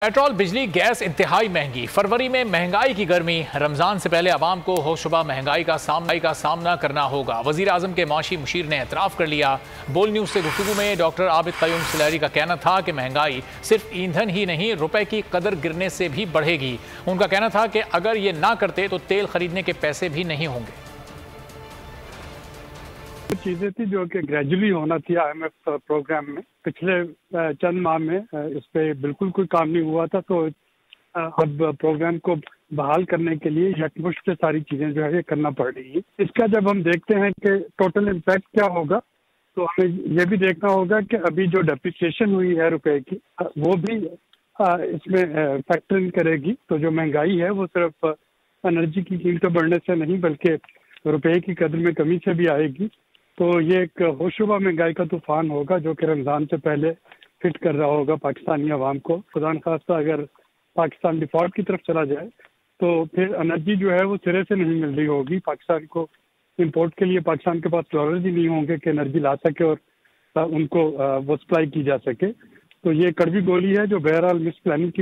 Petrol बिजली gas इंतहाई महंगी। फरवरी में महंगाई की गर्मी। रमजान से पहले आवाम को होशरुबा महंगाई का सामना करना होगा। वजीर आजम के माशी मुशीर ने एतराफ़ कर लिया। बोल न्यूज़ से गुफ्तगू में डॉक्टर आबिद क़य्यूम सिलेहरी का कहना था कि महंगाई सिर्फ ईंधन ही नहीं, रुपए की कदर गिरने से भी बढ़ेगी। उनका कहना था कि अगर ये ना करते तो तेल खरीदने के पैसे भी नहीं होंगे। चीजें थी जो कि ग्रेजुअली होना थी IMF प्रोग्राम में। पिछले चंद माह में इस पे बिल्कुल कोई काम नहीं हुआ था, तो अब प्रोग्राम को बहाल करने के लिए यकमुश्त से सारी चीजें जो है ये करना पड़ रही है। इसका जब हम देखते हैं कि टोटल इम्पैक्ट क्या होगा, तो हमें ये भी देखना होगा कि अभी जो डेप्रिसिएशन हुई है रुपए की, वो भी इसमें फैक्टर इन करेगी। तो जो महंगाई है वो सिर्फ एनर्जी की कीमतें बढ़ने से नहीं बल्कि रुपए की कदर में कमी से भी आएगी। तो ये एक होशरुबा महंगाई का तूफान होगा जो कि रमज़ान से पहले हिट कर रहा होगा पाकिस्तानी अवाम को। खुदा न खास्ता अगर पाकिस्तान डिफॉल्ट की तरफ चला जाए तो फिर एनर्जी जो है वो सिरे से नहीं मिल रही होगी पाकिस्तान को। इंपोर्ट के लिए पाकिस्तान के पास डॉलर ही नहीं होंगे कि एनर्जी ला सके और उनको वो सप्लाई की जा सके। तो ये कड़वी गोली है जो बहरहाल मिस प्लानिंग की